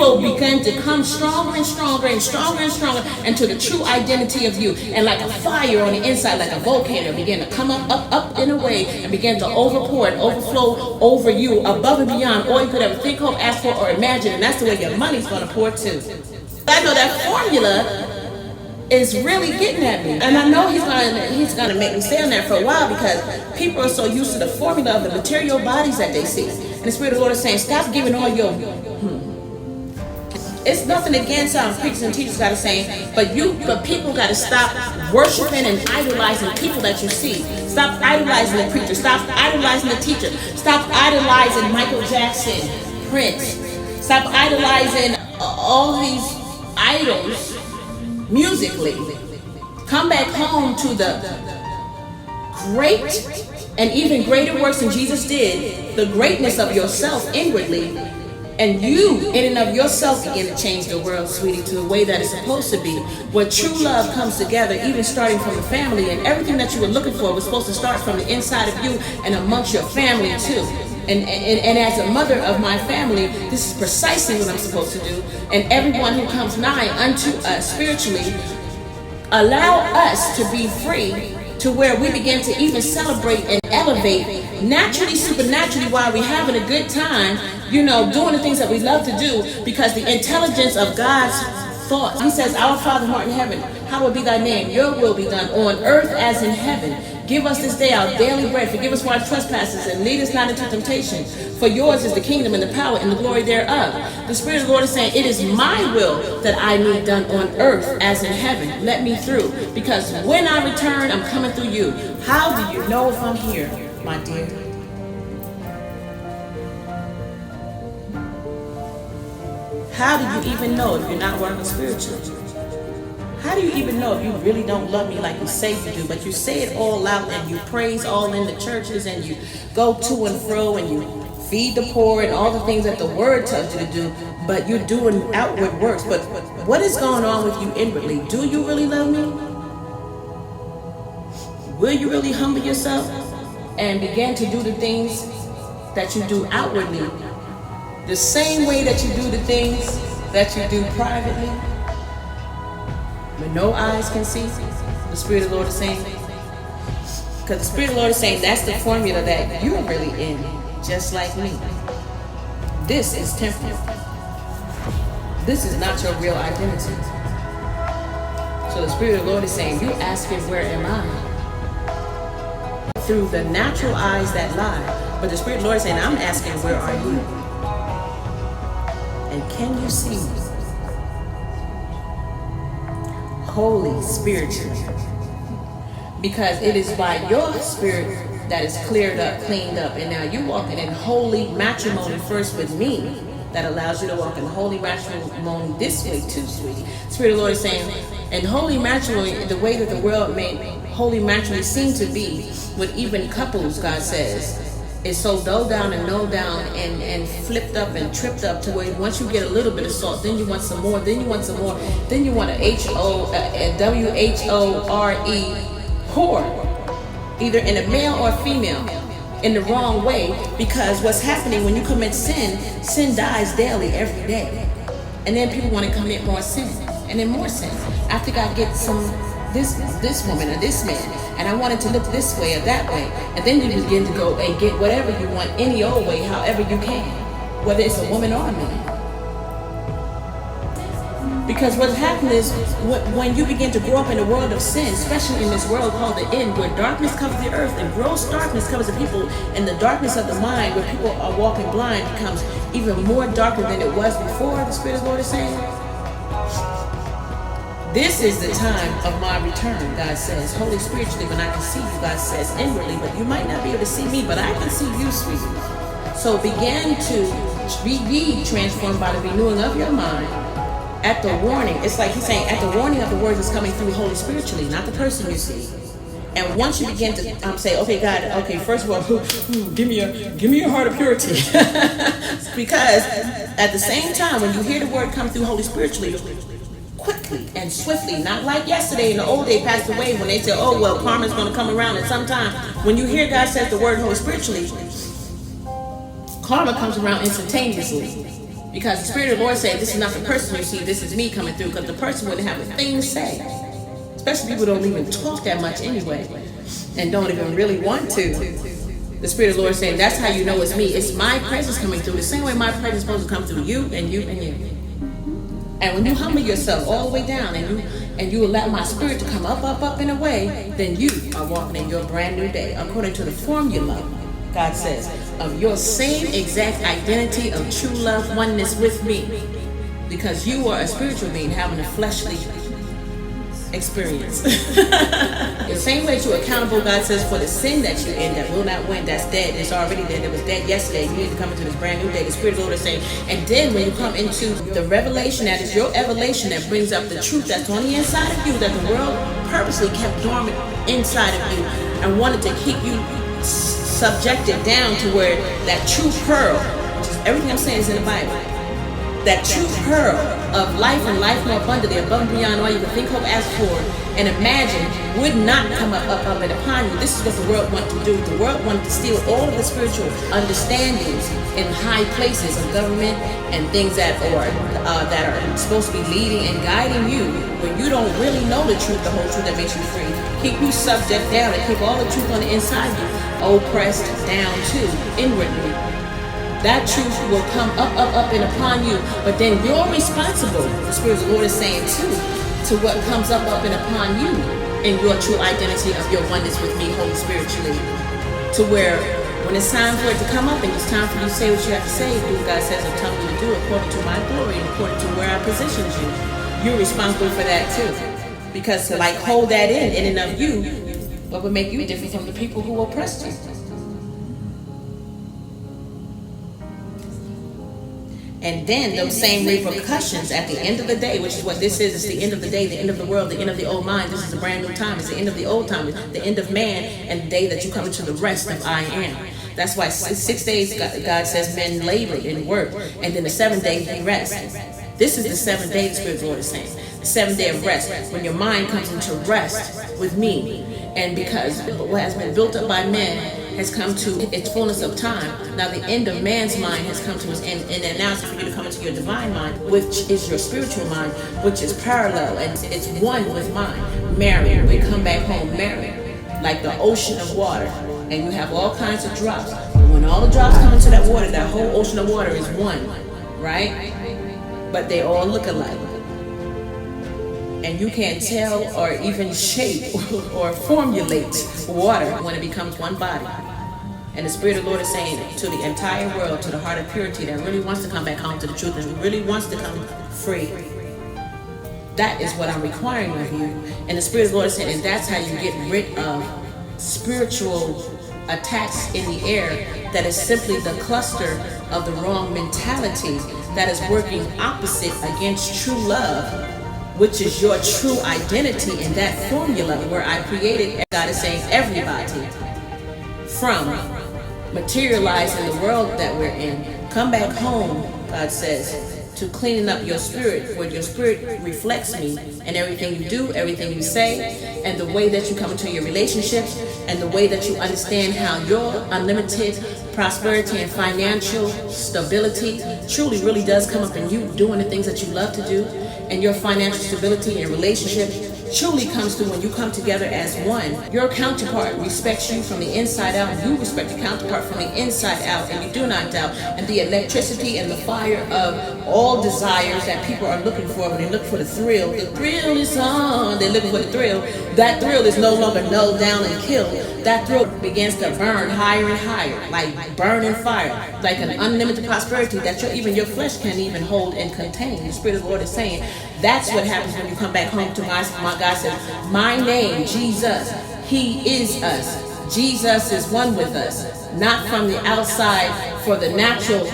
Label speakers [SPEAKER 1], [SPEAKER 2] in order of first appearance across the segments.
[SPEAKER 1] will begin to come stronger and stronger and stronger and stronger into the true identity of you. And like a fire on the inside, like a volcano, begin to come up and away and begin to overpour and overflow over you above and beyond all you could ever think of, ask for, or imagine. And that's the way your money's going to pour too. I know that formula is really getting at me, and I know he's gonna make me stay on that for a while, because people are so used to the formula of the material bodies that they see. And the Spirit of the Lord is saying, stop giving all your It's nothing against preachers and teachers gotta say, but people gotta stop worshiping and idolizing people that you see. Stop idolizing the preacher, stop idolizing the teacher, stop idolizing Michael Jackson, Prince, stop idolizing all these idols musically. Come back home to the great and even greater works than Jesus did, the greatness of yourself inwardly, and you in and of yourself begin to change the world, sweetie, to the way that it's supposed to be, where true love comes together, even starting from the family. And everything that you were looking for was supposed to start from the inside of you and amongst your family too. And as a mother of my family, this is precisely what I'm supposed to do. And everyone who comes nigh unto us spiritually, allow us to be free to where we begin to even celebrate and elevate naturally, supernaturally, while we're having a good time, doing the things that we love to do, because the intelligence of God's thoughts. He says, our Father who art in heaven, hallowed be thy name. Your will be done on earth as in heaven. Give us this day our daily bread. Forgive us for our trespasses, and lead us not into temptation. For yours is the kingdom and the power and the glory thereof. The Spirit of the Lord is saying, it is my will that I need done on earth as in heaven. Let me through. Because when I return, I'm coming through you. How do you know if I'm here, my dear? How do you even know if you're not working spiritually? How do you even know if you really don't love me like you say you do, but you say it all out and you praise all in the churches and you go to and fro and you feed the poor and all the things that the word tells you to do, but you're doing outward works. But what is going on with you inwardly? Do you really love me? Will you really humble yourself and begin to do the things that you do outwardly, the same way that you do the things that you do privately, when no eyes can see? The Spirit of the Lord is saying, because the Spirit of the Lord is saying that's the formula that you're really in, just like me. This is temporal. This is not your real identity. So the Spirit of the Lord is saying, you asking, where am I? Through the natural eyes that lie. But the Spirit of the Lord is saying, I'm asking, where are you? And can you see me? Holy spiritually, because it is by your spirit that is cleared up, cleaned up, and now you're walking in holy matrimony first with me, that allows you to walk in holy matrimony this way too, sweetie. Spirit of the Lord is saying, and holy matrimony, the way that the world made holy matrimony seem to be, with even couples, God says, is so dull down and no down and flipped up and tripped up to where once you get a little bit of salt, then you want some more, then you want some more, then you want a WHORE whore, either in a male or female, in the wrong way. Because what's happening when you commit sin, sin dies daily, every day. And then people want to commit more sin, and then more sin. I think I get this woman or this man, and I want it to look this way or that way, and then you begin to go and get whatever you want any old way, however you can, whether it's a woman or a man. Because what's happening is when you begin to grow up in the world of sin, especially in this world called the end, where darkness covers the earth and gross darkness covers the people, and the darkness of the mind, where people are walking blind, becomes even more darker than it was before, the Spirit of the Lord is saying. This is the time of my return, God says. Holy spiritually, when I can see you, God says, inwardly, but you might not be able to see me, but I can see you, sweetie. So begin to be transformed by the renewing of your mind at the warning. It's like he's saying, at the warning of the words that's coming through holy spiritually, not the person you see. And once you begin to say, okay, God, okay, first of all, give me a heart of purity. Because at the same time, when you hear the word come through holy spiritually, quickly and swiftly, not like yesterday in the old day passed away when they said, oh, well, karma's going to come around. And sometimes when you hear God says the word holy spiritually, karma comes around instantaneously. Because the Spirit of the Lord said, this is not the person you see, this is me coming through, because the person wouldn't have a thing to say. Especially people who don't even talk that much anyway, and don't even really want to. The Spirit of the Lord is saying, that's how you know it's me. It's my presence coming through, the same way my presence is supposed to come through you and you and you. And when you humble yourself all the way down and you allow my spirit to come up in a way, then you are walking in your brand new day, according to the formula, God says, of your same exact identity of true love, oneness with me. Because you are a spiritual being having a fleshly experience. The same way you're accountable, God says, for the sin that you in that will not win, that's dead, it's already dead, it was dead yesterday, you need to come into this brand new day. The Spirit of the Lord is saying, and then when you come into the revelation, that is your evolution, that brings up the truth that's on the inside of you, that the world purposely kept dormant inside of you and wanted to keep you subjected down to where that true pearl, which is everything I'm saying is in the Bible, that true pearl of life and life more abundantly, above and beyond all you can think, hope, ask for, and imagine, would not come up and upon you. This is what the world wants to do. The world wants to steal all of the spiritual understandings in high places of government and things that are supposed to be leading and guiding you, when you don't really know the truth, the whole truth that makes you free. Keep you subject down and keep all the truth on the inside of you, oppressed down too, inwardly. That truth will come up and upon you, but then you're responsible, the Spirit of the Lord is saying too, to what comes up and upon you in your true identity of your oneness with me, Holy Spiritually. To where when it's time for it to come up and it's time for you to say what you have to say, do what God says I'm telling you to do according to my glory and according to where I positioned you. You're responsible for that too. Because to hold that in and of you, what would make you different from the people who oppressed you? And then those same repercussions at the end of the day, which is what this is, it's the end of the day, the end of the world, the end of the old mind. This is a brand new time. It's the end of the old time, it's the end of man, and the day that you come into the rest of I am. That's why 6 days God says men labored and worked, and then the 7th day he rest. This is the 7th day, the Spirit of the Lord is saying. The 7th day of rest, when your mind comes into rest with me. And because what has been built up by men has come to its fullness of time. Now the end of man's mind has come to its end, and now it's for you to come into your divine mind, which is your spiritual mind, which is parallel, and it's one with mine. Married, we come back home married, like the ocean of water, and you have all kinds of drops. When all the drops come into that water, that whole ocean of water is one, right? But they all look alike. And you can't tell or even shape or formulate water when it becomes one body. And the Spirit of the Lord is saying to the entire world, to the heart of purity that really wants to come back home to the truth and really wants to come free, that is what I'm requiring of you. And the Spirit of the Lord is saying, and that's how you get rid of spiritual attacks in the air that is simply the cluster of the wrong mentality that is working opposite against true love, which is your true identity in that formula where I created, God is saying, everybody from materializing the world that we're in. Come back home, God says, to cleaning up your spirit, where your spirit reflects me and everything you do, everything you say, and the way that you come into your relationships, and the way that you understand how your unlimited prosperity and financial stability truly really does come up in you doing the things that you love to do, and your financial stability and relationship truly comes through when you come together as one. Your counterpart respects you from the inside out, and you respect your counterpart from the inside out, and you do not doubt. And the electricity and the fire of all desires that people are looking for when they look for the thrill is on. They're looking for the thrill. That thrill is no longer nulled down and killed. That thrill begins to burn higher and higher, like burning fire, like an unlimited prosperity that even your flesh can't even hold and contain. The Spirit of the Lord is saying, that's what happens when you come back home to my God says, my name, Jesus, He is us. Jesus is one with us, not from the outside for the natural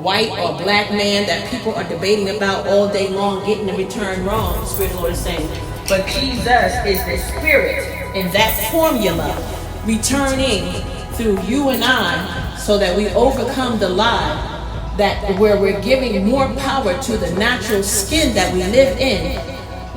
[SPEAKER 1] white or black man that people are debating about all day long, getting in return wrong. The Spirit of the Lord is saying, but Jesus is the Spirit in that formula, returning through you and I, so that we overcome the lie that where we're giving more power to the natural skin that we live in,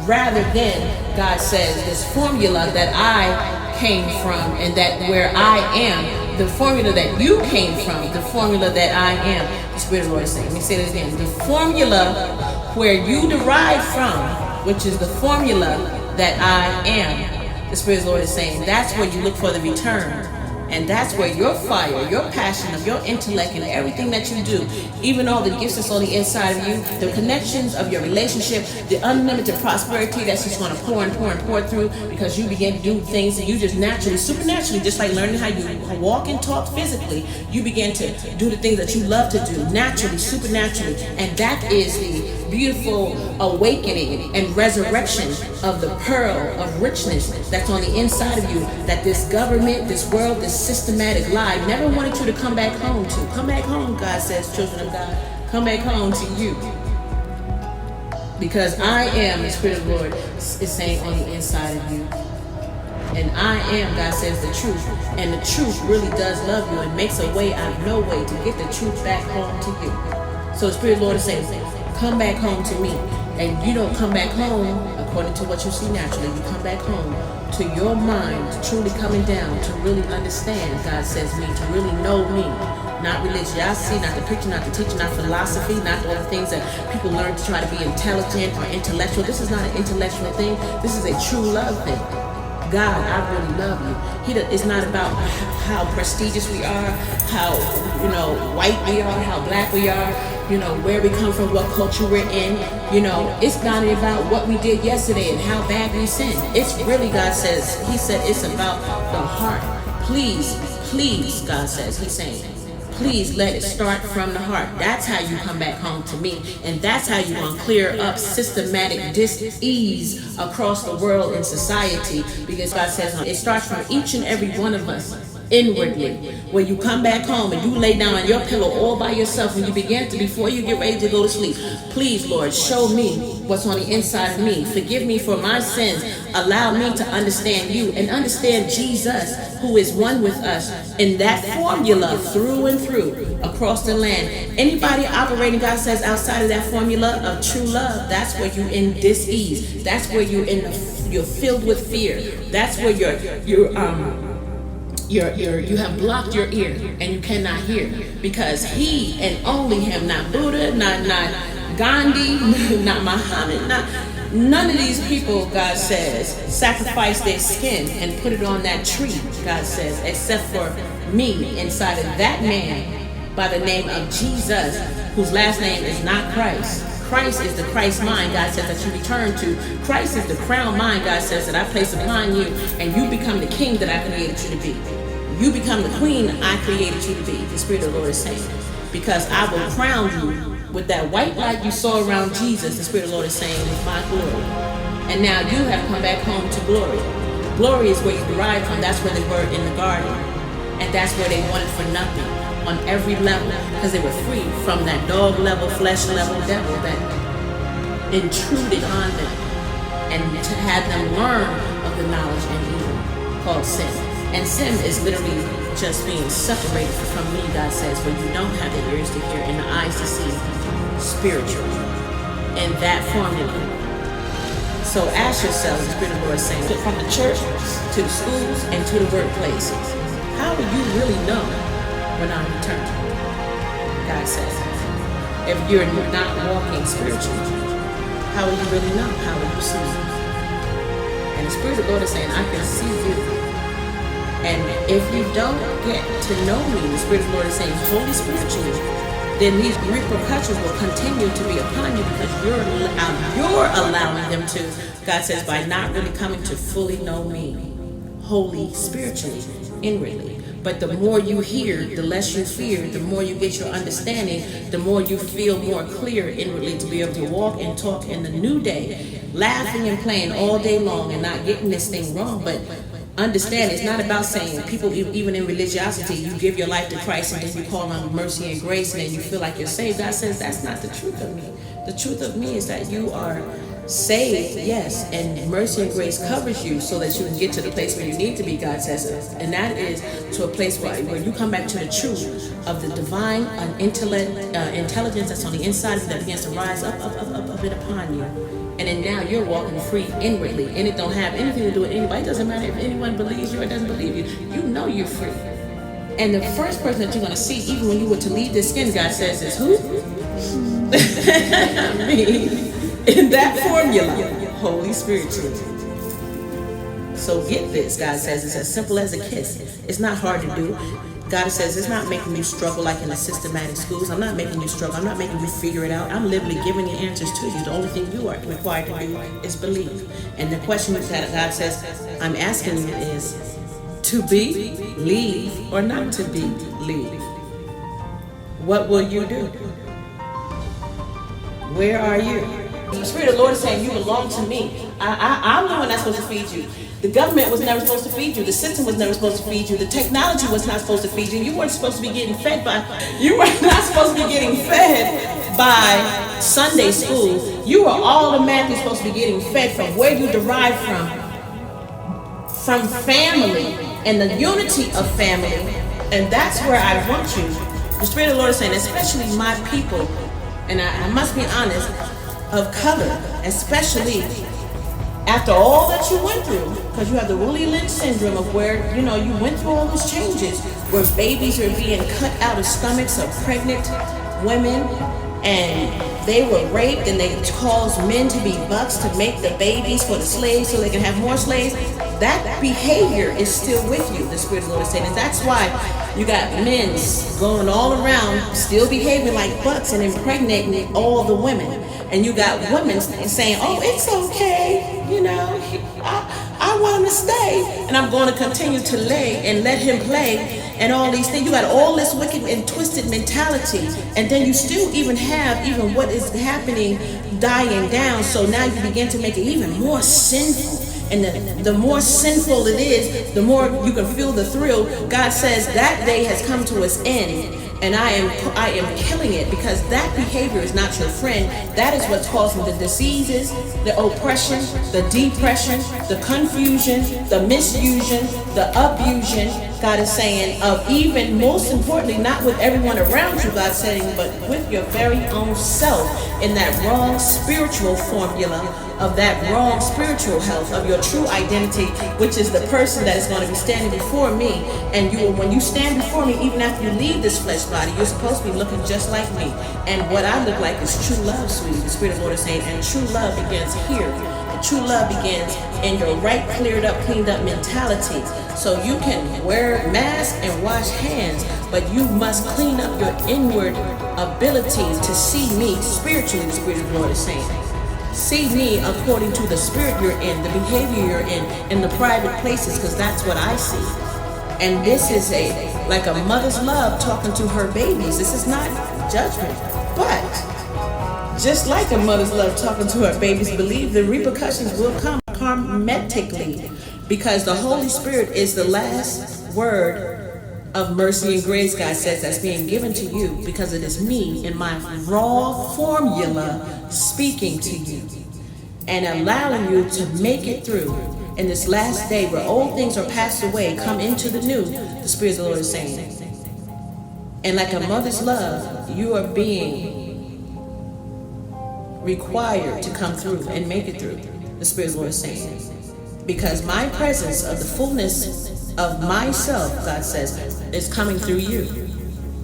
[SPEAKER 1] rather than, God says, this formula that I came from and that where I am the formula that you came from, the formula that I am, the Spirit of the Lord is saying. Let me say that again. The formula where you derive from, which is the formula that I am, the Spirit of the Lord is saying, that's where you look for the return. And that's where your fire, your passion of your intellect and everything that you do, even all the gifts that's on the inside of you, the connections of your relationship, the unlimited prosperity that's just going to pour and pour and pour through because you begin to do things and you just naturally, supernaturally, just like learning how you walk and talk physically, you begin to do the things that you love to do naturally, supernaturally. And that is the beautiful awakening and resurrection of the pearl of richness that's on the inside of you that this government, this world, this systematic lie never wanted you to come back home to. Come back home, God says, children of God. Come back home to you. Because I am, the Spirit of the Lord is saying, on the inside of you. And I am, God says, the truth. And the truth really does love you and makes a way out of no way to get the truth back home to you. So the Spirit of the Lord is saying, come back home to me. And you don't come back home according to what you see naturally. You come back home to your mind, truly coming down to really understand, God says me, to really know me. Not religiosity, not the preaching, not the teaching, not philosophy, not all the things that people learn to try to be intelligent or intellectual. This is not an intellectual thing. This is a true love thing. God, I really love you. It's not about how prestigious we are, how, white we are, how black we are, where we come from, what culture we're in. It's not about what we did yesterday and how bad we sinned. It's really, God says, he said it's about the heart. Please, God says, he's saying, please let it start from the heart. That's how you come back home to me. And that's how you're going to clear up systematic dis-ease across the world and society. Because God says it starts from each and every one of us inwardly. When you come back home and you lay down on your pillow all by yourself and you begin to, before you get ready to go to sleep, please, Lord, show me what's on the inside of me. Forgive me for my sins. Allow me to understand you and understand Jesus, who is one with us in that formula through and through across the land. Anybody operating, God says, outside of that formula of true love, that's where you're in dis-ease. That's where you're filled with fear. That's where you have blocked your ear and you cannot hear, because he and only him, not Buddha, not Gandhi, not Muhammad, none of these people, God says, sacrificed their skin and put it on that tree, God says, except for me inside of that man by the name of Jesus, whose last name is not Christ. Christ is the Christ mind, God says, that you return to. Christ is the crown mind, God says, that I place upon you, and you become the king that I created you to be. You become the queen I created you to be, the Spirit of the Lord is saying. Because I will crown you with that white light you saw around Jesus, the Spirit of the Lord is saying, with my glory. And now you have come back home to glory. Glory is where you derive from. That's where they were in the garden. And that's where they wanted for nothing on every level, because they were free from that dog level, flesh level devil that intruded on them and to have them learn of the knowledge and evil called sin. And sin is literally just being separated from me, God says, where you don't have the ears to hear and the eyes to see spiritually. And that formula. So ask yourself, the Spirit of the Lord is saying, from the church to the schools and to the workplaces, how will you really know when I'm returning? God says, if you're not walking spiritually, how will you really know? How will you see me? And the Spirit of the Lord is saying, I can see you. And if you don't get to know me, the Spirit of the Lord is saying, Holy Spiritually, then these repercussions will continue to be upon you, because you're allowing them to, God says, by not really coming to fully know me, holy spiritually, inwardly. But the more you hear, the less you fear, the more you get your understanding, the more you feel more clear inwardly to be able to walk and talk in the new day, laughing and playing all day long and not getting this thing wrong. But understand, it's not about saying, people, even in religiosity, you give your life to Christ and then you call on mercy and grace and then you feel like you're saved. God says that's not the truth of me. The truth of me is that you are saved, yes, and mercy and grace covers you so that you can get to the place where you need to be, God says, and that is to a place where you come back to the truth of the divine intelligence that's on the inside of you that begins to rise up and upon you. And then now you're walking free inwardly, and it don't have anything to do with anybody. It doesn't matter if anyone believes you or doesn't believe you. You know you're free. And the first person that you're going to see, even when you were to leave this skin, God says, is who? Me. In that formula, Holy Spirit. So get this, God says, it's as simple as a kiss. It's not hard to do. God says it's not making you struggle like in the systematic schools. I'm not making you struggle. I'm not making you figure it out. I'm literally giving the answers to you. The only thing you are required to do is believe. And the question that God says I'm asking you is to be, leave, or not to be, leave. What will you do? Where are you? The Spirit of the Lord is saying you belong to me. I'm the one that's supposed to feed you. The government was never supposed to feed you. The system was never supposed to feed you. The technology was not supposed to feed you. You weren't supposed to be getting fed by, you were not supposed to be getting fed by Sunday school. You were automatically supposed to be getting fed from where you derive from family and the unity of family. And that's where I want you. The Spirit of the Lord is saying, especially my people, and I must be honest, of color, especially after all that you went through, because you have the Lynch syndrome of where, you went through all those changes, where babies are being cut out of stomachs of pregnant women, and they were raped, and they caused men to be bucks to make the babies for the slaves so they can have more slaves. That behavior is still with you, the Spirit of the Lord is saying. And that's why you got men going all around still behaving like bucks and impregnating all the women. And you got women saying, oh, it's okay, I want to stay. And I'm going to continue to lay and let him play and all these things. You got all this wicked and twisted mentality. And then you still even have what is happening dying down. So now you begin to make it even more sinful. And the more sinful it is, the more you can feel the thrill. God says that day has come to its end. And I am killing it, because that behavior is not your friend. That is what's causing the diseases, the oppression, the depression, the confusion, the misusion, the abusion. God is saying, of even most importantly, not with everyone around you, God's saying, but with your very own self, in that wrong spiritual formula of that wrong spiritual health of your true identity, which is the person that is going to be standing before me. And when you stand before me, even after you leave this flesh body, you're supposed to be looking just like me. And what I look like is true love, sweetie. The Spirit of the Lord is saying, and true love begins here. And true love begins in your right, cleared up, cleaned up mentality. So you can wear masks and wash hands, but you must clean up your inward ability to see me spiritually, the Spirit of the Lord is saying. See me according to the spirit you're in, the behavior you're in the private places, because that's what I see. And this is like a mother's love talking to her babies. This is not judgment, but just like a mother's love talking to her babies, believe the repercussions will come karmatically, because the Holy Spirit is the last word of mercy and grace, God says, that's being given to you, because it is me in my raw formula speaking to you and allowing you to make it through in this last day where old things are passed away, come into the new, the Spirit of the Lord is saying. And like a mother's love, you are being required to come through and make it through, the Spirit of the Lord is saying. Because my presence of the fullness of myself, God says, is coming through you.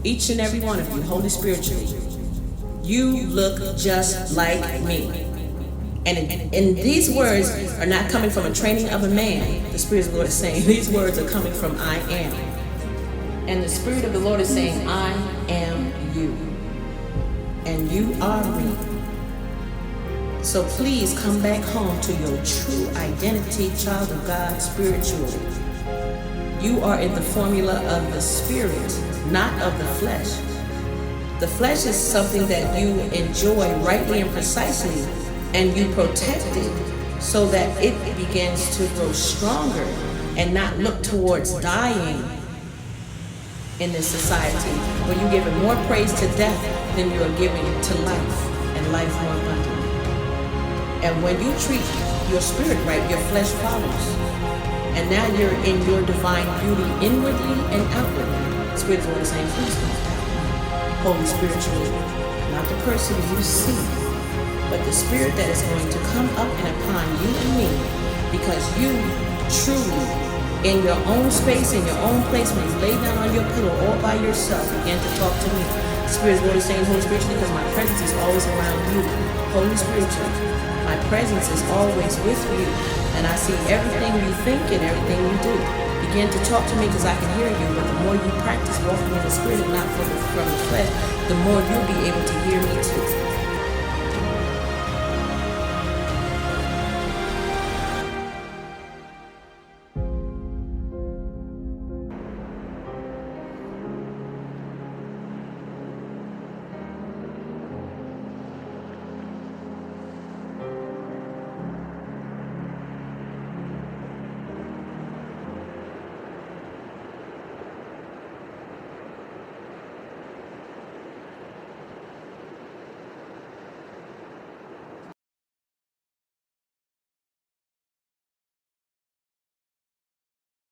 [SPEAKER 1] Each and every one of you, Holy Spiritually. You look just like me. And these words are not coming from a training of a man. The Spirit of the Lord is saying, these words are coming from I am. And the Spirit of the Lord is saying, I am you. And you are me. So please come back home to your true identity, child of God, spiritually. You are in the formula of the Spirit, not of the flesh. The flesh is something that you enjoy rightly and precisely, and you protect it so that it begins to grow stronger and not look towards dying in this society, where you're giving more praise to death than you are giving to life, and life more abundantly. And when you treat your spirit right, your flesh follows. And now you're in your divine beauty inwardly and outwardly. The Spirit of the Lord is saying, please come back. Holy Spiritually, not the person you see, but the Spirit that is going to come up and upon you and me, because you truly in your own space, in your own place, when you lay down on your pillow all by yourself, begin to talk to me. Spirit is going to say Holy Spiritually, because my presence is always around you. Holy Spiritually, my presence is always with you, and I see everything you think and everything you do. Begin to talk to me, because I can hear you, but the more you practice walking in the Spirit and not from the flesh, the more you'll be able to hear me too.